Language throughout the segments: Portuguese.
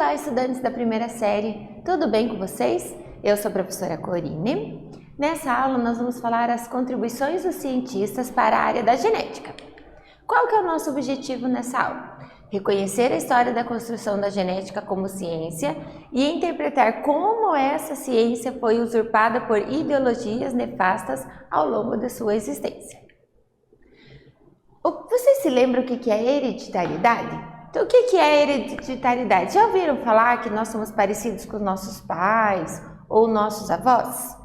Olá, estudantes da primeira série, tudo bem com vocês? Eu sou a professora Corine. Nessa aula nós vamos falar as contribuições dos cientistas para a área da genética. Qual que é o nosso objetivo nessa aula? Reconhecer a história da construção da genética como ciência e interpretar como essa ciência foi usurpada por ideologias nefastas ao longo da sua existência. Vocês se lembram o que é hereditariedade? Então, o que é hereditariedade? Já ouviram falar que nós somos parecidos com nossos pais ou nossos avós?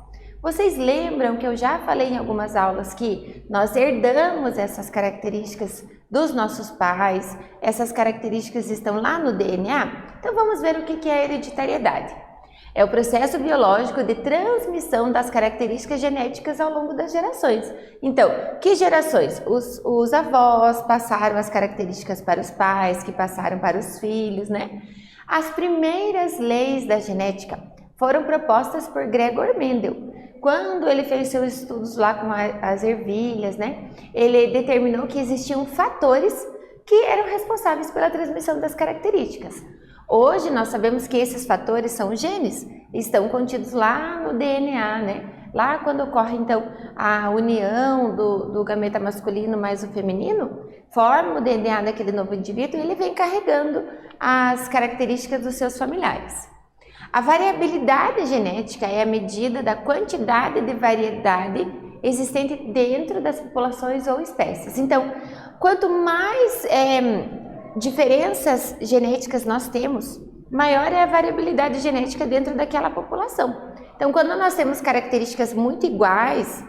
Vocês lembram que eu já falei em algumas aulas que nós herdamos essas características dos nossos pais, essas características estão lá no DNA? Então, vamos ver o que é hereditariedade. É o processo biológico de transmissão das características genéticas ao longo das gerações. Então, que gerações? Os avós passaram as características para os pais, que passaram para os filhos, né? As primeiras leis da genética foram propostas por Gregor Mendel. Quando ele fez seus estudos lá com as ervilhas, né? Ele determinou que existiam fatores que eram responsáveis pela transmissão das características. Hoje nós sabemos que esses fatores são genes, estão contidos lá no DNA, né? Lá quando ocorre então a união do gameta masculino mais o feminino, forma o DNA daquele novo indivíduo e ele vem carregando as características dos seus familiares. A variabilidade genética é a medida da quantidade de variedade existente dentro das populações ou espécies. Então, quanto mais diferenças genéticas nós temos, maior é a variabilidade genética dentro daquela população. Então, quando nós temos características muito iguais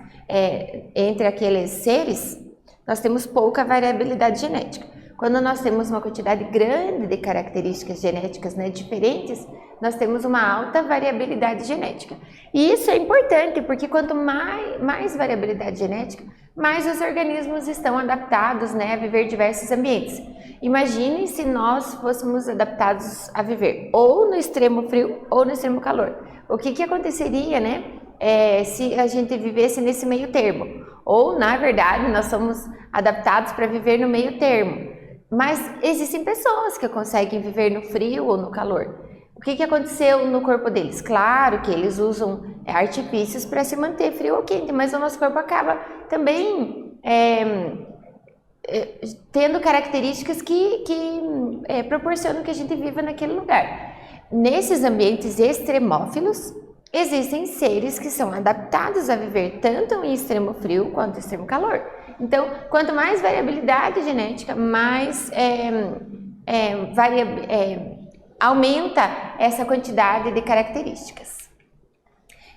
entre aqueles seres, nós temos pouca variabilidade genética. Quando nós temos uma quantidade grande de características genéticas, né, diferentes, nós temos uma alta variabilidade genética. E isso é importante, porque quanto mais variabilidade genética, mais os organismos estão adaptados, né, a viver em diversos ambientes. Imagine se nós fôssemos adaptados a viver ou no extremo frio ou no extremo calor. O que aconteceria, né, se a gente vivesse nesse meio termo? Ou, na verdade, nós somos adaptados para viver no meio termo. Mas existem pessoas que conseguem viver no frio ou no calor. O que aconteceu no corpo deles? Claro que eles usam artifícios para se manter frio ou quente, mas o nosso corpo acaba também tendo características que proporcionam que a gente viva naquele lugar. Nesses ambientes extremófilos, existem seres que são adaptados a viver tanto em extremo frio quanto em extremo calor. Então, quanto mais variabilidade genética, mais aumenta essa quantidade de características.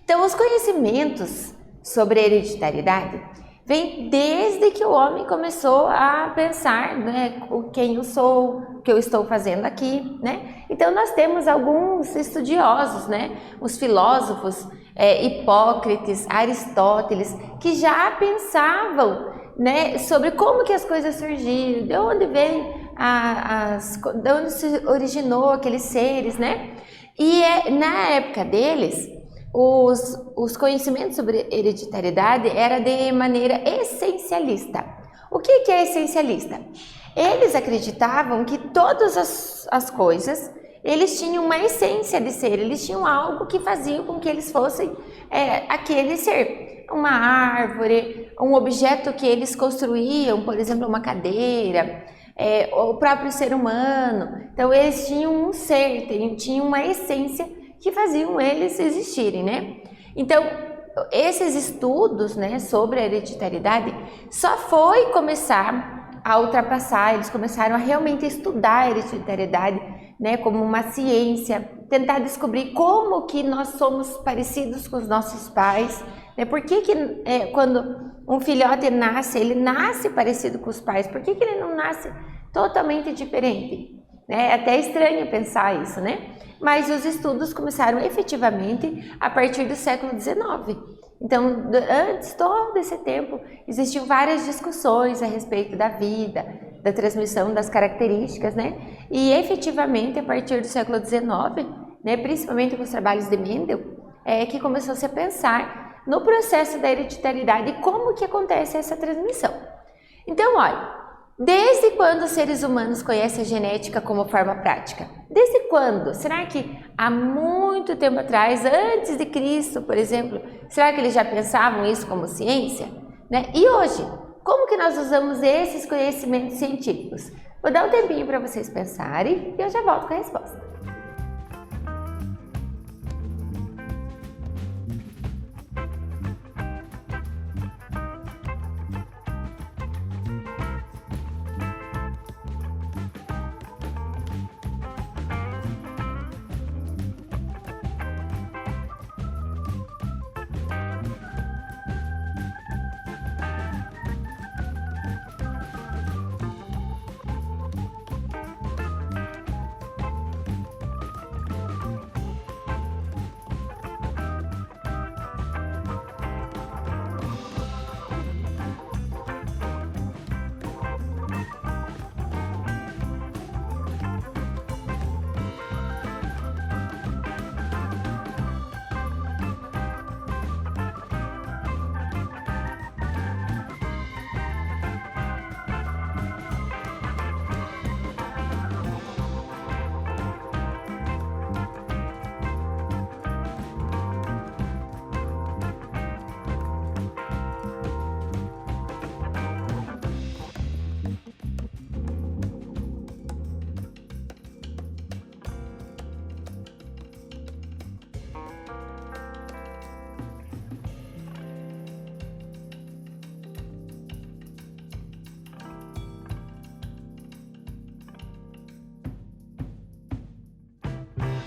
Então, os conhecimentos sobre hereditariedade vêm desde que o homem começou a pensar, né, quem eu sou, o que eu estou fazendo aqui, né? Então, nós temos alguns estudiosos, né, os filósofos, Hipócrates, Aristóteles, que já pensavam, né, sobre como que as coisas surgiram, de onde vem de onde se originou aqueles seres, né? E na época deles, os conhecimentos sobre hereditariedade era de maneira essencialista. O que é essencialista? Eles acreditavam que todas as coisas, eles tinham uma essência de ser, eles tinham algo que fazia com que eles fossem aquele ser. Uma árvore, um objeto que eles construíam, por exemplo, uma cadeira, o próprio ser humano. Então, eles tinham um ser, tinham uma essência que faziam eles existirem, né? Então, esses estudos, né, sobre a hereditariedade só foi começar a ultrapassar, eles começaram a realmente estudar a hereditariedade, né, como uma ciência, tentar descobrir como que nós somos parecidos com os nossos pais, né? Por que quando um filhote nasce, ele nasce parecido com os pais? Por que ele não nasce totalmente diferente? É até estranho pensar isso, né? Mas os estudos começaram efetivamente a partir do século XIX. Então, antes, todo esse tempo, existiam várias discussões a respeito da vida, da transmissão das características, né? E efetivamente, a partir do século XIX, né, principalmente com os trabalhos de Mendel, que começou-se a pensar no processo da hereditariedade e como que acontece essa transmissão. Então, olha, desde quando os seres humanos conhecem a genética como forma prática? Desde quando? Será que há muito tempo atrás, antes de Cristo, por exemplo, será que eles já pensavam isso como ciência? Né? E hoje, como que nós usamos esses conhecimentos científicos? Vou dar um tempinho para vocês pensarem e eu já volto com a resposta.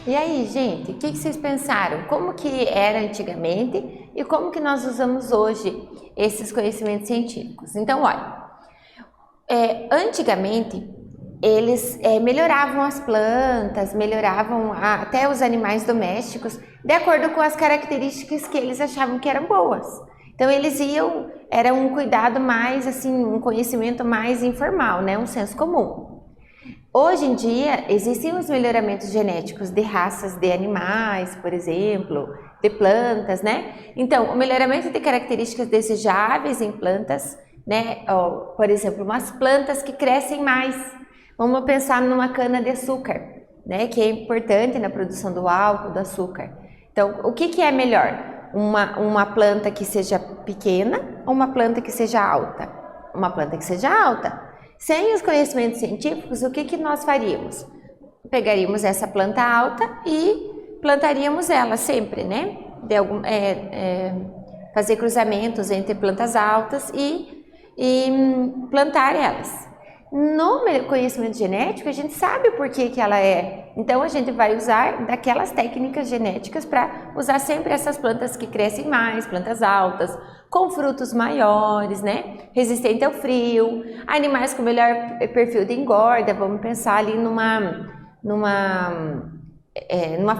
E aí, gente, o que vocês pensaram? Como que era antigamente e como que nós usamos hoje esses conhecimentos científicos? Então, olha, antigamente eles melhoravam as plantas, melhoravam até os animais domésticos, de acordo com as características que eles achavam que eram boas. Então eles era um cuidado mais, assim, um conhecimento mais informal, né? Um senso comum. Hoje em dia, existem os melhoramentos genéticos de raças de animais, por exemplo, de plantas, né? Então, o melhoramento de características desejáveis em plantas, né? Por exemplo, umas plantas que crescem mais. Vamos pensar numa cana-de-açúcar, né? Que é importante na produção do álcool, do açúcar. Então, o que é melhor? Uma planta que seja pequena ou uma planta que seja alta? Uma planta que seja alta. Sem os conhecimentos científicos, o que nós faríamos? Pegaríamos essa planta alta e plantaríamos ela sempre, né? Fazer cruzamentos entre plantas altas e plantar elas. No conhecimento genético, a gente sabe o porquê que ela é. Então, a gente vai usar daquelas técnicas genéticas para usar sempre essas plantas que crescem mais, plantas altas, com frutos maiores, né? Resistente ao frio, animais com melhor perfil de engorda. Vamos pensar ali numa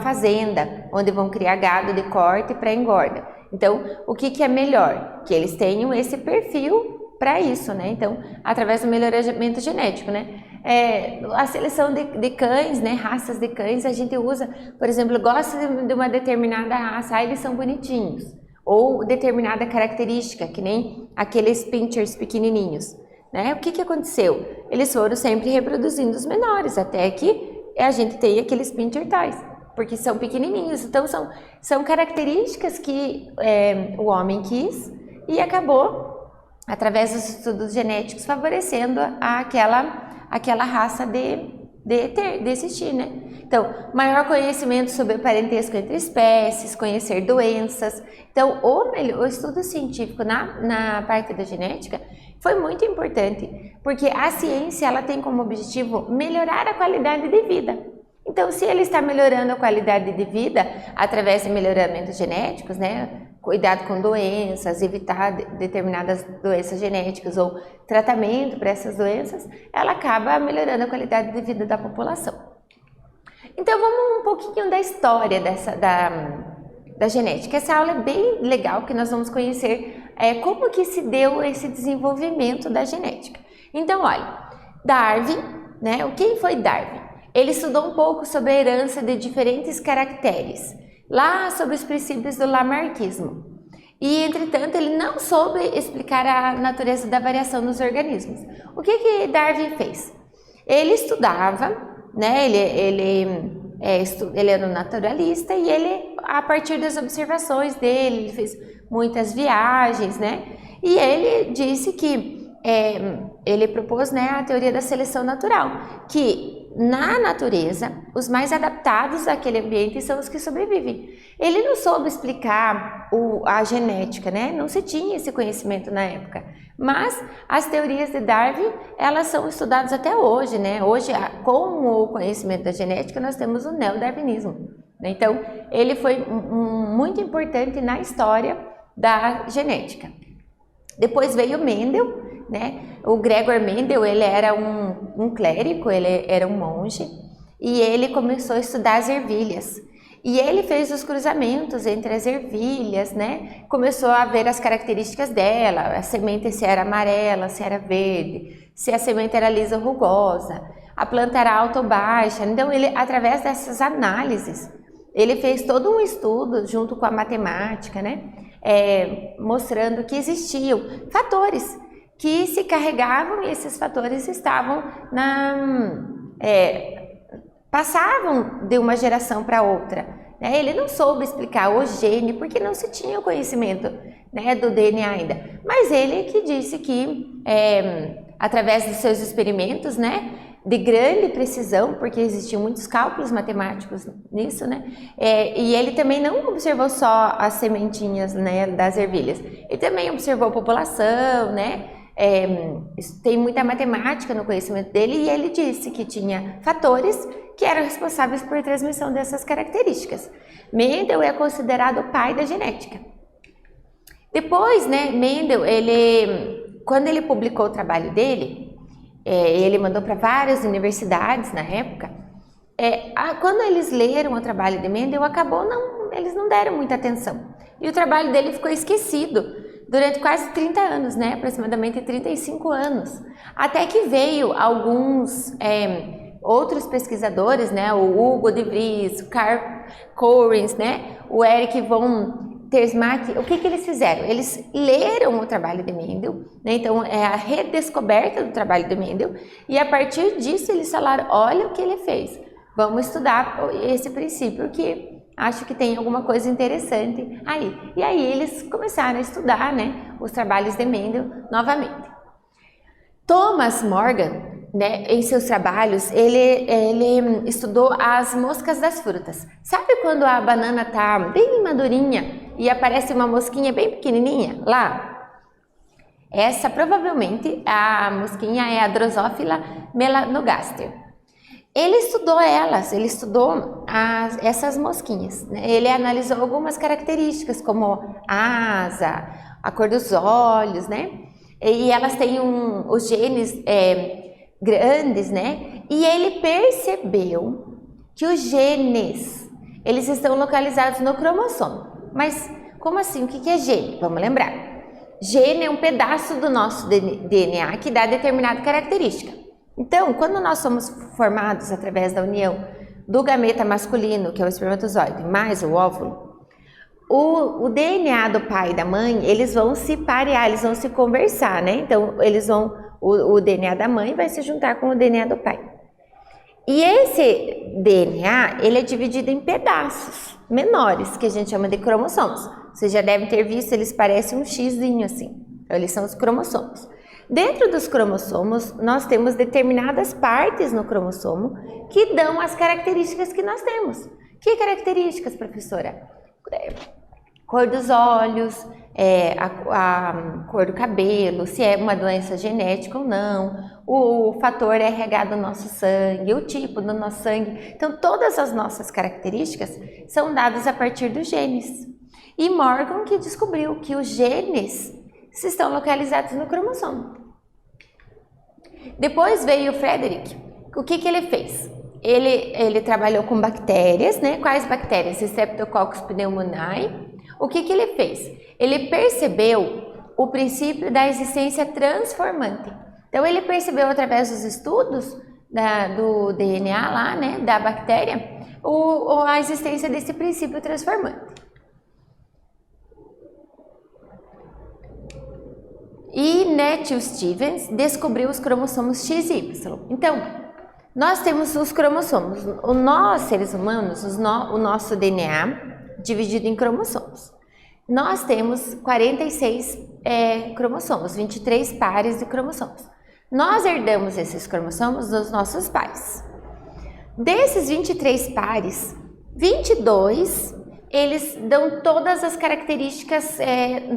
fazenda, onde vão criar gado de corte para engorda. Então, o que é melhor? Que eles tenham esse perfil para isso, né? Então, através do melhoramento genético, né? A seleção de cães, né? Raças de cães, a gente usa, por exemplo, gosta de uma determinada raça, eles são bonitinhos. Ou determinada característica, que nem aqueles pinchers pequenininhos, né? O que aconteceu? Eles foram sempre reproduzindo os menores, até que a gente tem aqueles pincher toys, porque são pequenininhos. Então, são características que o homem quis e acabou, através dos estudos genéticos, favorecendo aquela raça de existir, né? Então, maior conhecimento sobre o parentesco entre espécies, conhecer doenças. Então, o estudo científico na parte da genética foi muito importante, porque a ciência ela tem como objetivo melhorar a qualidade de vida. Então, se ele está melhorando a qualidade de vida através de melhoramentos genéticos, né? Cuidado com doenças, evitar determinadas doenças genéticas ou tratamento para essas doenças, ela acaba melhorando a qualidade de vida da população. Então vamos um pouquinho da história da genética. Essa aula é bem legal, que nós vamos conhecer como que se deu esse desenvolvimento da genética. Então olha, Darwin, né? Quem foi Darwin? Ele estudou um pouco sobre a herança de diferentes caracteres, lá sobre os princípios do lamarckismo. E, entretanto, ele não soube explicar a natureza da variação nos organismos. O que Darwin fez? Ele estudava né? Ele era um naturalista e ele, a partir das observações dele, ele fez muitas viagens, né? E ele disse que ele propôs, né, a teoria da seleção natural, que na natureza os mais adaptados àquele ambiente são os que sobrevivem. Ele não soube explicar a genética, né? Não se tinha esse conhecimento na época. Mas as teorias de Darwin, elas são estudadas até hoje, né? Hoje, com o conhecimento da genética, nós temos o neodarwinismo. Então, ele foi muito importante na história da genética. Depois veio Mendel, né? O Gregor Mendel, ele era um clérigo, ele era um monge, e ele começou a estudar as ervilhas. E ele fez os cruzamentos entre as ervilhas, né? Começou a ver as características dela, a semente se era amarela, se era verde, se a semente era lisa ou rugosa, a planta era alta ou baixa. Então, ele, através dessas análises, ele fez todo um estudo junto com a matemática, né? Mostrando que existiam fatores que se carregavam e esses fatores estavam passavam de uma geração para outra. Né? Ele não soube explicar o gene porque não se tinha o conhecimento, né, do DNA ainda. Mas ele que disse que, através dos seus experimentos, né, de grande precisão, porque existiam muitos cálculos matemáticos nisso, né? E ele também não observou só as sementinhas, né, das ervilhas. Ele também observou a população, né? Tem muita matemática no conhecimento dele e ele disse que tinha fatores que eram responsáveis por transmissão dessas características. Mendel é considerado o pai da genética. Depois, né, Mendel, quando ele publicou o trabalho dele, ele mandou para várias universidades na época. Quando eles leram o trabalho de Mendel, eles não deram muita atenção. E o trabalho dele ficou esquecido durante quase 30 anos, né? Aproximadamente 35 anos. Até que veio alguns outros pesquisadores, né? O Hugo de Vries, o Karl Correns, né? O Eric von Tersmack. O que eles fizeram? Eles leram o trabalho de Mendel, né? Então é a redescoberta do trabalho de Mendel, e a partir disso eles falaram: olha o que ele fez, vamos estudar esse princípio que acho que tem alguma coisa interessante aí. E aí eles começaram a estudar, né, os trabalhos de Mendel novamente. Thomas Morgan, né, em seus trabalhos, ele estudou as moscas das frutas. Sabe quando a banana está bem madurinha e aparece uma mosquinha bem pequenininha lá? Essa provavelmente, a mosquinha é a Drosophila melanogaster. Ele estudou elas, ele estudou essas mosquinhas, né? Ele analisou algumas características, como a asa, a cor dos olhos, né? E elas têm os genes grandes, né? E ele percebeu que os genes, eles estão localizados no cromossomo. Mas como assim? O que é gene? Vamos lembrar. Gene é um pedaço do nosso DNA que dá determinada característica. Então, quando nós somos formados através da união do gameta masculino, que é o espermatozoide, mais o óvulo, o DNA do pai e da mãe, eles vão se parear, eles vão se conversar, né? Então, o DNA da mãe vai se juntar com o DNA do pai. E esse DNA, ele é dividido em pedaços menores, que a gente chama de cromossomos. Vocês já devem ter visto, eles parecem um xizinho assim. Então, eles são os cromossomos. Dentro dos cromossomos, nós temos determinadas partes no cromossomo que dão as características que nós temos. Que características, professora? Cor dos olhos, a cor do cabelo, se é uma doença genética ou não, o fator RH do nosso sangue, o tipo do nosso sangue. Então, todas as nossas características são dadas a partir dos genes. E Morgan que descobriu que os genes estão localizados no cromossomo. Depois veio o Frederick. O que ele fez? Ele trabalhou com bactérias, né? Quais bactérias? Streptococcus pneumoniae. O que ele fez? Ele percebeu o princípio da existência transformante. Então, ele percebeu através dos estudos do DNA lá, né, da bactéria, a existência desse princípio transformante. E Nettie Stevens descobriu os cromossomos XY. Então, Nós temos os cromossomos. Nós, seres humanos, o nosso DNA dividido em cromossomos. Nós temos 46 cromossomos, 23 pares de cromossomos. Nós herdamos esses cromossomos dos nossos pais. Desses 23 pares, 22 eles dão todas as características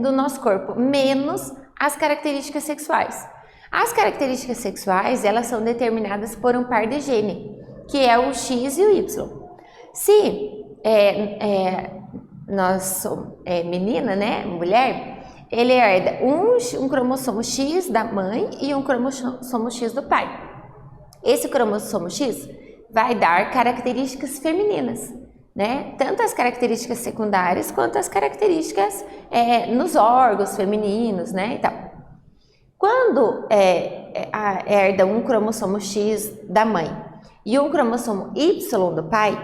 do nosso corpo, menos as características sexuais. As características sexuais, elas são determinadas por um par de gene, que é o X e o Y. Se nós somos menina, né, mulher, ele herda um cromossomo X da mãe e um cromossomo X do pai. Esse cromossomo X vai dar características femininas, né? Tanto as características secundárias quanto as características nos órgãos femininos, né? Então, quando herda um cromossomo X da mãe e um cromossomo Y do pai,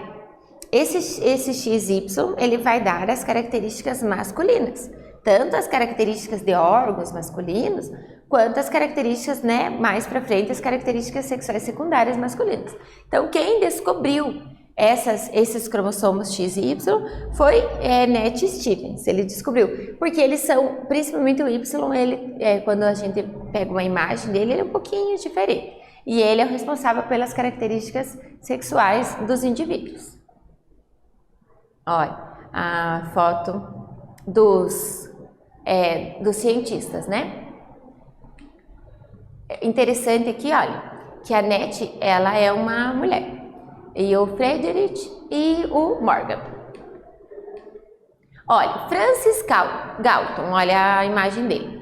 esse XY ele vai dar as características masculinas, tanto as características de órgãos masculinos, quanto as características, né, mais para frente, as características sexuais secundárias masculinas. Então, quem descobriu esses cromossomos X e Y foi Nat Stevens. Ele descobriu, porque eles são, principalmente o Y, quando a gente pega uma imagem dele, ele é um pouquinho diferente. E ele é o responsável pelas características sexuais dos indivíduos. Olha a foto dos cientistas, né? Interessante aqui, olha, que a Nat, ela é uma mulher. E o Frederick e o Morgan. Olha, Francis Galton, olha a imagem dele.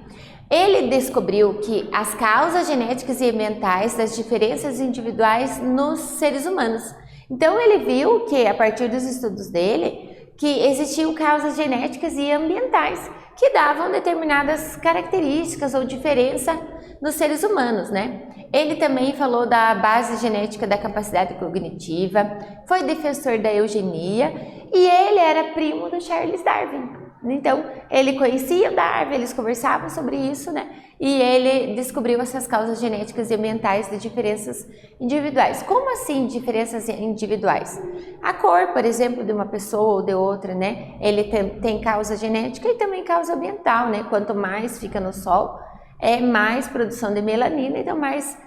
Ele descobriu que as causas genéticas e ambientais das diferenças individuais nos seres humanos. Então ele viu que, a partir dos estudos dele, que existiam causas genéticas e ambientais que davam determinadas características ou diferença nos seres humanos, né? Ele também falou da base genética da capacidade cognitiva, foi defensor da eugenia e ele era primo do Charles Darwin. Então, ele conhecia o Darwin, eles conversavam sobre isso, né? E ele descobriu essas causas genéticas e ambientais de diferenças individuais. Como assim diferenças individuais? A cor, por exemplo, de uma pessoa ou de outra, né? Ele tem causa genética e também causa ambiental, né? Quanto mais fica no sol, mais produção de melanina, então mais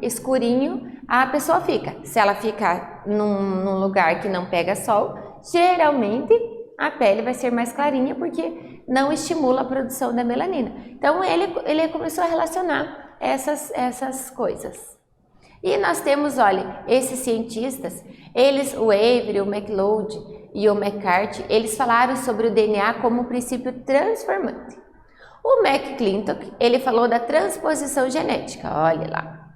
escurinho a pessoa fica. Se ela ficar num lugar que não pega sol, geralmente a pele vai ser mais clarinha porque não estimula a produção da melanina. Então ele começou a relacionar essas coisas. E nós temos, olha, esses cientistas, o Avery, o MacLeod e o McCarthy, eles falaram sobre o DNA como um princípio transformante. O McClintock, ele falou da transposição genética, olha lá.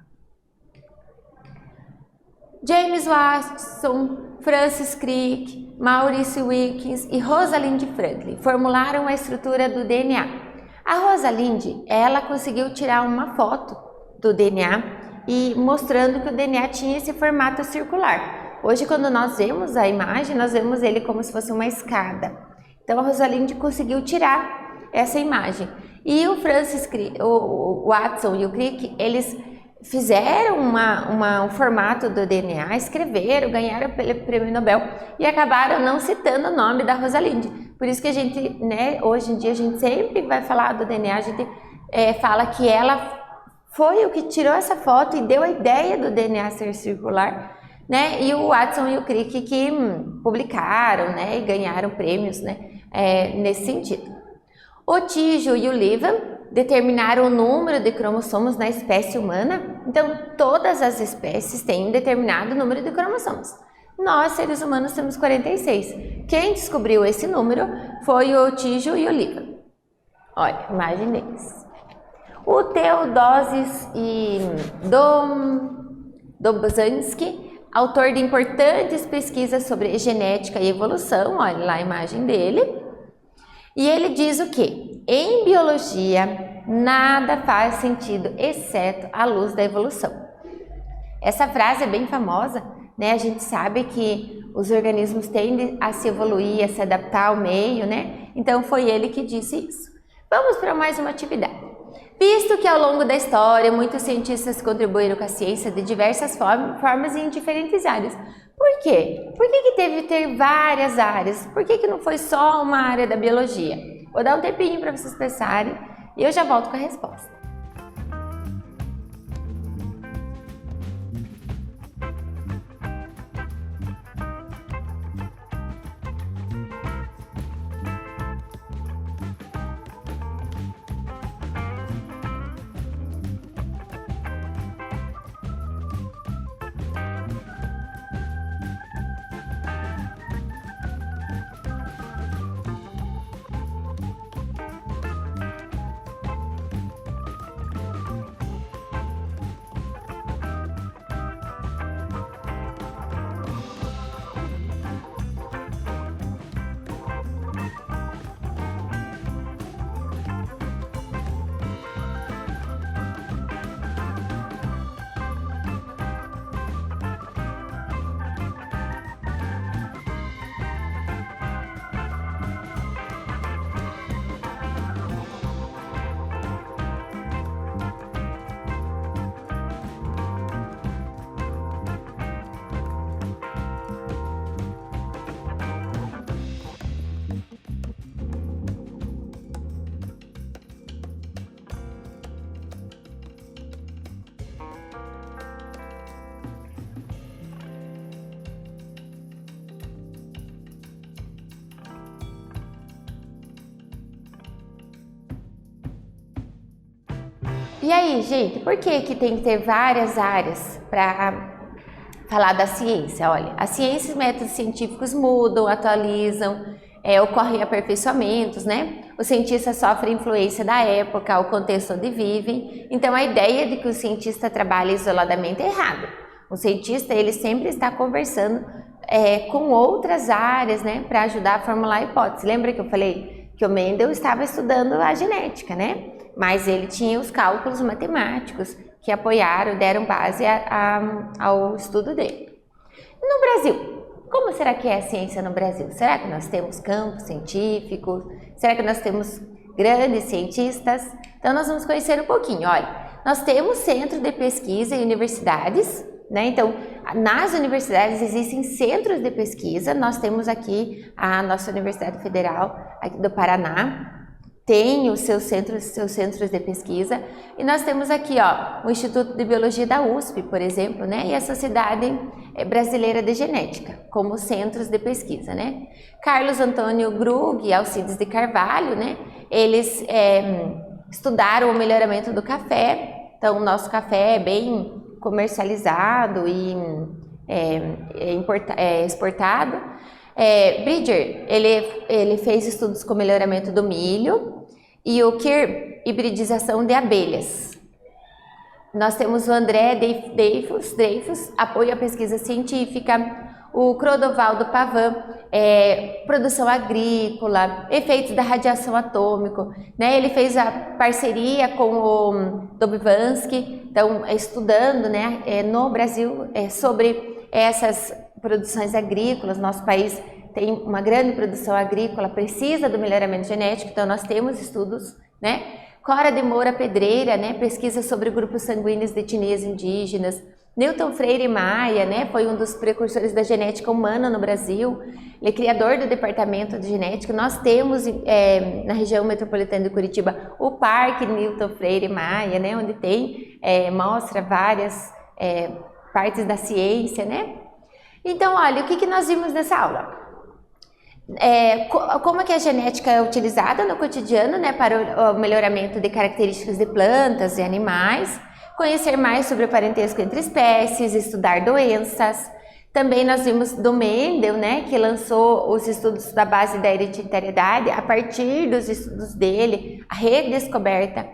James Watson, Francis Crick, Maurice Wilkins e Rosalind Franklin formularam a estrutura do DNA. A Rosalind, ela conseguiu tirar uma foto do DNA e mostrando que o DNA tinha esse formato circular. Hoje, quando nós vemos a imagem, nós vemos ele como se fosse uma escada. Então, a Rosalind conseguiu tirar essa imagem. E o o Watson e o Crick, eles fizeram um formato do DNA, escreveram, ganharam o prêmio Nobel e acabaram não citando o nome da Rosalind. Por isso que a gente, né, hoje em dia a gente sempre vai falar do DNA, a gente fala que ela foi o que tirou essa foto e deu a ideia do DNA ser circular, né? E o Watson e o Crick que publicaram, né, e ganharam prêmios, né, nesse sentido. O Tijo e o Levan determinaram o número de cromossomos na espécie humana. Então, todas as espécies têm um determinado número de cromossomos. Nós, seres humanos, temos 46. Quem descobriu esse número foi o Tijo e o Levan. Olha, imagem deles. O Theodosius e Dobzhansky, autor de importantes pesquisas sobre genética e evolução, olha lá a imagem dele. E ele diz o quê? Em biologia, nada faz sentido exceto a luz da evolução. Essa frase é bem famosa, né? A gente sabe que os organismos tendem a se evoluir, a se adaptar ao meio, né? Então foi ele que disse isso. Vamos para mais uma atividade. Visto que ao longo da história muitos cientistas contribuíram com a ciência de diversas formas e em diferentes áreas. Por quê? Por que teve que ter várias áreas? Por que não foi só uma área da biologia? Vou dar um tempinho para vocês pensarem e eu já volto com a resposta. E aí, gente, por que tem que ter várias áreas para falar da ciência? Olha, a ciência e os métodos científicos mudam, atualizam, ocorrem aperfeiçoamentos, né? Os cientistas sofrem influência da época, o contexto onde vivem. Então, a ideia de que o cientista trabalha isoladamente é errada. O cientista, ele sempre está conversando com outras áreas, né, para ajudar a formular a hipótese. Lembra que eu falei que o Mendel estava estudando a genética, né? Mas ele tinha os cálculos matemáticos que apoiaram, deram base ao estudo dele. No Brasil, como será que é a ciência no Brasil? Será que nós temos campos científicos? Será que nós temos grandes cientistas? Então nós vamos conhecer um pouquinho. Olha, nós temos centro de pesquisa e universidades, né? Então, nas universidades existem centros de pesquisa. Nós temos aqui a nossa Universidade Federal aqui do Paraná, tem os seus centros de pesquisa, e nós temos aqui, ó, o Instituto de Biologia da USP, por exemplo, né, e a Sociedade Brasileira de Genética, como centros de pesquisa, né. Carlos Antônio Grug e Alcides de Carvalho, né, eles estudaram o melhoramento do café. Então, o nosso café é bem comercializado e exportado. Bridger, ele fez estudos com melhoramento do milho, e o Kirr, hibridização de abelhas. Nós temos o André Dreyfus, apoio à pesquisa científica, o Clodovaldo Pavan, produção agrícola, efeitos da radiação atômica, né? Ele fez a parceria com o Dobzhansky, então estudando, né, no Brasil sobre essas produções agrícolas. Nosso país tem uma grande produção agrícola, precisa do melhoramento genético, então nós temos estudos, né? Cora de Moura Pedreira, né, pesquisa sobre grupos sanguíneos de etnias indígenas. Newton Freire Maia, né, foi um dos precursores da genética humana no Brasil. Ele é criador do departamento de genética. Nós temos na região metropolitana de Curitiba o Parque Newton Freire Maia, né, onde tem, mostra várias partes da ciência, né? Então, olha, o que nós vimos nessa aula? Como é que a genética é utilizada no cotidiano, né, para o melhoramento de características de plantas e animais, conhecer mais sobre o parentesco entre espécies, estudar doenças. Também nós vimos do Mendel, né, que lançou os estudos da base da hereditariedade. A partir dos estudos dele, a redescoberta,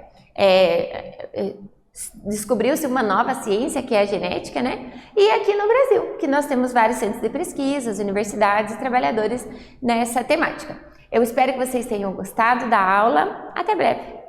descobriu-se uma nova ciência, que é a genética, né? E aqui no Brasil, que nós temos vários centros de pesquisa, universidades e trabalhadores nessa temática. Eu espero que vocês tenham gostado da aula. Até breve!